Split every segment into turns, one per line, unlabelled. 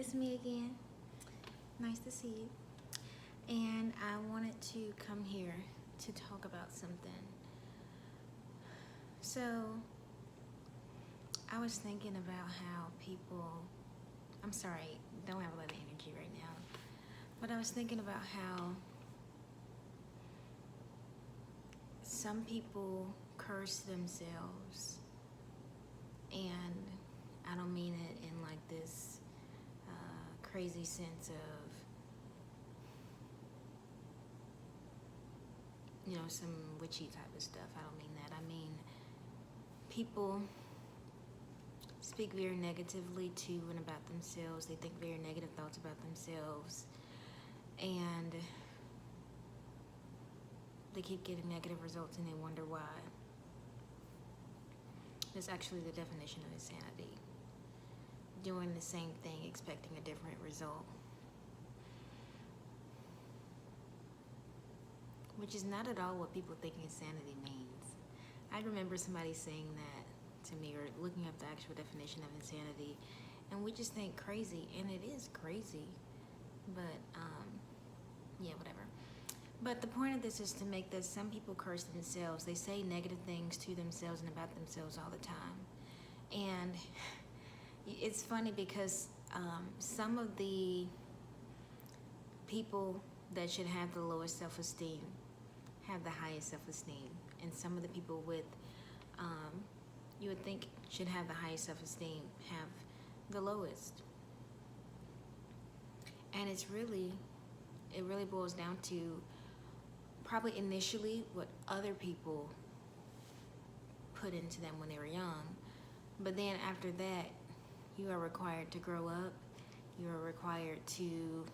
It's me again. Nice to see you. And I wanted to come here to talk about something. So, I was thinking about how I'm sorry, don't have a lot of energy right now, but I was thinking about how some people curse themselves, and I don't mean it in like this crazy sense of, some witchy type of stuff. I don't mean that. I mean, people speak very negatively to and about themselves. They think very negative thoughts about themselves. And they keep getting negative results and they wonder why. That's actually the definition of insanity. Doing the same thing, expecting a different result. Which is not at all what people think insanity means. I remember somebody saying that to me, or looking up the actual definition of insanity, and we just think crazy, and it is crazy. But, yeah, whatever. But the point of this is to make this, some people curse themselves. They say negative things to themselves and about themselves all the time. And it's funny because some of the people that should have the lowest self-esteem have the highest self-esteem, and some of the people with you would think should have the highest self-esteem have the lowest. And it really boils down to probably initially what other people put into them when they were young, but then after that you are required to grow up. You are required to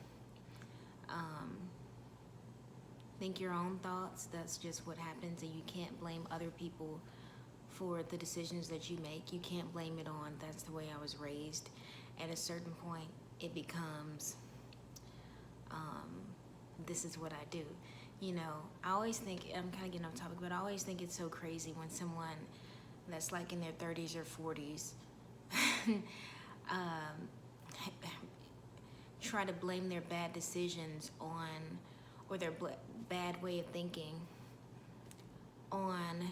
think your own thoughts. That's just what happens, and you can't blame other people for the decisions that you make. You can't blame it on, that's the way I was raised. At a certain point, it becomes, this is what I do. I always think, I'm kind of getting off topic, but I always think it's so crazy when someone that's like in their 30s or 40s try to blame their bad decisions on, or their bad way of thinking on,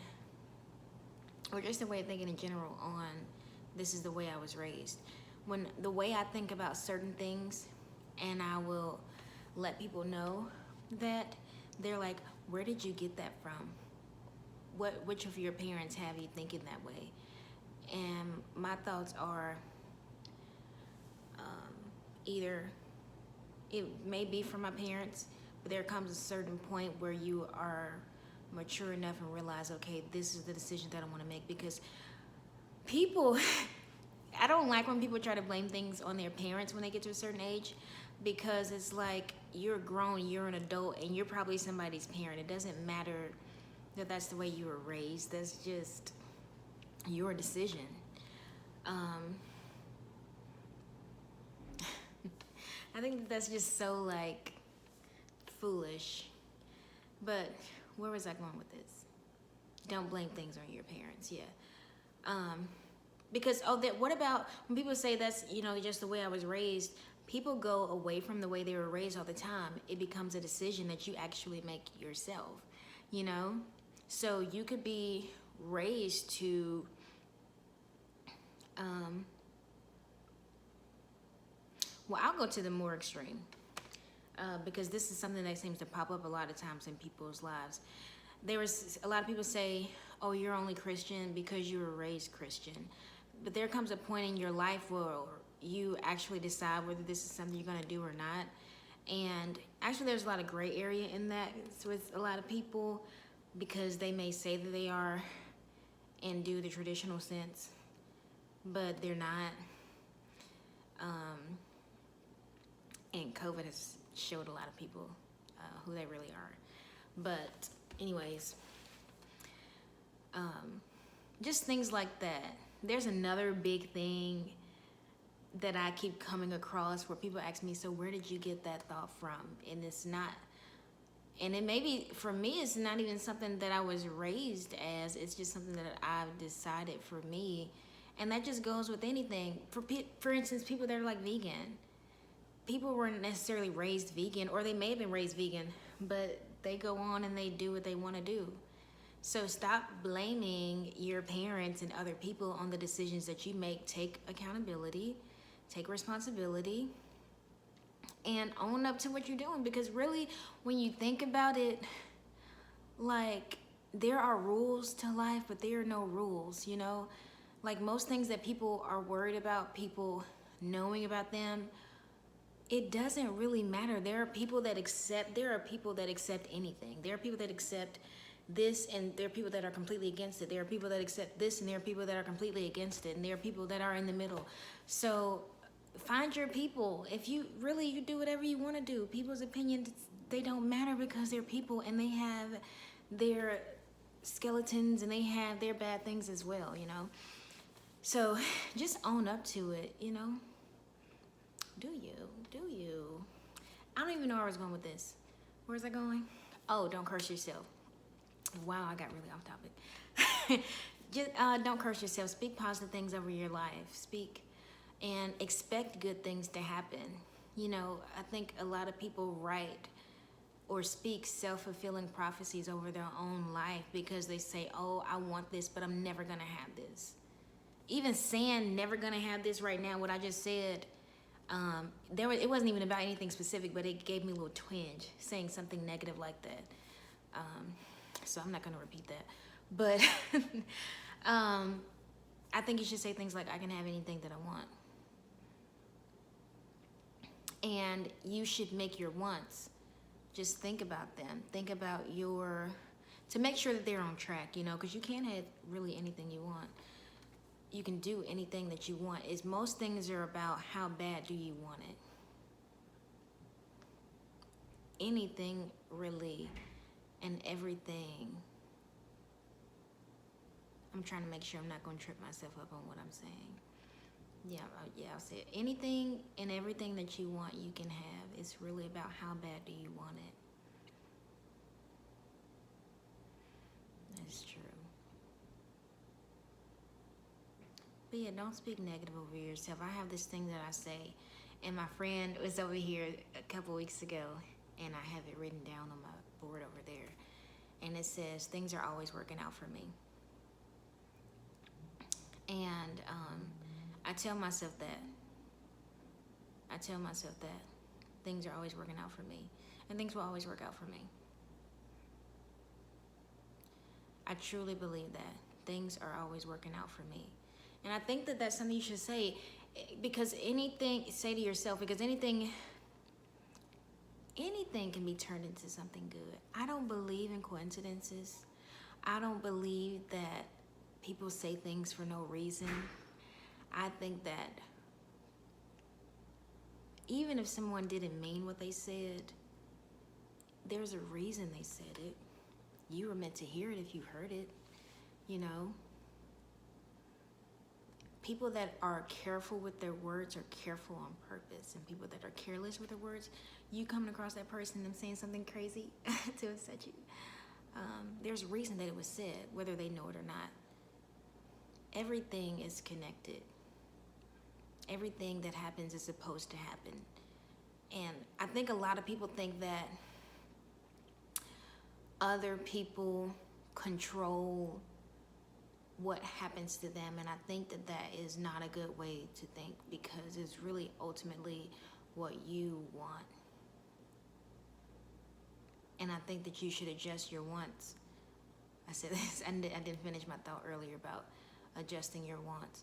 or just the way of thinking in general on, this is the way I was raised. When the way I think about certain things, and I will let people know that, they're like, where did you get that from? Which of your parents have you thinking that way? And my thoughts are, either it may be from my parents, but there comes a certain point where you are mature enough and realize, okay, this is the decision that I want to make. Because people, I don't like when people try to blame things on their parents when they get to a certain age, because it's like, you're grown, you're an adult, and you're probably somebody's parent. It doesn't matter that that's the way you were raised. That's just your decision. I think that's just so like foolish. But where was I going with this? Don't blame things on your parents. Yeah. Because what about when people say that's just the way I was raised? People go away from the way they were raised all the time. It becomes a decision that you actually make yourself. So you could be raised to well, I'll go to the more extreme, because this is something that seems to pop up a lot of times in people's lives. There was a lot of people say, oh, you're only Christian because you were raised Christian. But there comes a point in your life where you actually decide whether this is something you're going to do or not. And actually there's a lot of gray area in that with a lot of people, because they may say that they are and do the traditional sense, but they're not. And COVID has showed a lot of people who they really are. But anyways, just things like that. There's another big thing that I keep coming across where people ask me, so where did you get that thought from? And it's not, and it maybe, for me, it's not even something that I was raised as. It's just something that I've decided for me. And that just goes with anything. For instance, people that are like vegan. people weren't necessarily raised vegan, or they may have been raised vegan, but they go on and they do what they want to do. So stop blaming your parents and other people on the decisions that you make. Take accountability, take responsibility, and own up to what you're doing. Because really, when you think about it, like, there are rules to life, but there are no rules, you know? Like, most things that people are worried about, people knowing about them, it doesn't really matter. There are people that accept anything. There are people that accept this, and there are people that are completely against it. There are people that accept this, and there are people that are completely against it, and there are people that are in the middle. So find your people. If you do whatever you want to do. People's opinions, they don't matter, because they're people, and they have their skeletons, and they have their bad things as well, you know? So just own up to it, you know? Do you? I don't even know where I was going with this. Where's I going? Oh, don't curse yourself. Wow, I got really off topic. Just don't curse yourself. Speak positive things over your life. Speak and expect good things to happen. You know, I think a lot of people write or speak self-fulfilling prophecies over their own life because they say, oh, I want this, but I'm never gonna have this. Even saying never gonna have this right now, what I just said, it wasn't even about anything specific, but it gave me a little twinge saying something negative like that. So I'm not gonna repeat that. But I think you should say things like, I can have anything that I want. And you should make your wants. Just think about them. Think about to make sure that they're on track, you know, because you can't have really anything you want. You can do anything that you want. Most things are about how bad do you want it. Anything really and everything. I'm trying to make sure I'm not going to trip myself up on what I'm saying. Yeah, I'll say it. Anything and everything that you want, you can have. It's really about how bad do you want it. That's true. But yeah, don't speak negative over yourself. I have this thing that I say, and my friend was over here a couple weeks ago, and I have it written down on my board over there. And it says, things are always working out for me. And I tell myself that. Things are always working out for me. And things will always work out for me. I truly believe that. Things are always working out for me. And I think that that's something you should say. Because say to yourself, because anything can be turned into something good. I don't believe in coincidences. I don't believe that people say things for no reason. I think that even if someone didn't mean what they said, there's a reason they said it. You were meant to hear it if you heard it, you know? People that are careful with their words are careful on purpose, and people that are careless with their words, you coming across that person and them saying something crazy to upset you. There's a reason that it was said, whether they know it or not. Everything is connected. Everything that happens is supposed to happen. And I think a lot of people think that other people control what happens to them, and I think that that is not a good way to think, because it's really ultimately what you want. And I think that you should adjust your wants. I said this, I didn't finish my thought earlier about adjusting your wants.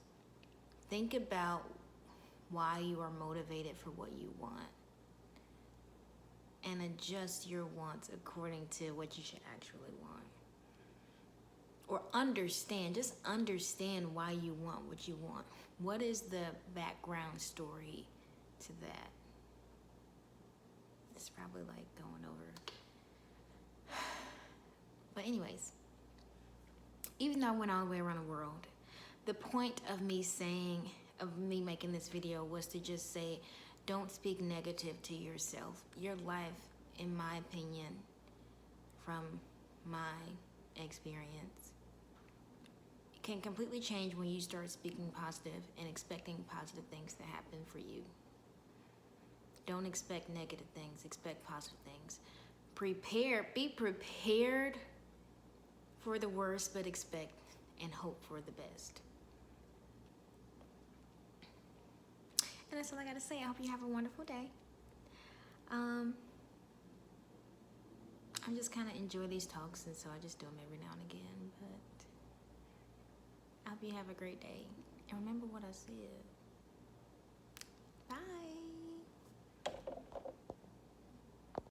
Think about why you are motivated for what you want, and adjust your wants according to what you should actually want. Or just understand why you want what you want. What is the background story to that? It's probably like going over. But anyways, even though I went all the way around the world, the point of me making this video was to just say, don't speak negative to yourself. Your life, in my opinion, from my experience, can completely change when you start speaking positive and expecting positive things to happen for you. Don't expect negative things, expect positive things. Be prepared for the worst, but expect and hope for the best. And that's all I gotta say. I hope you have a wonderful day. I just kind of enjoy these talks, and so I just do them every now and again. But I hope you have a great day. And remember what I said.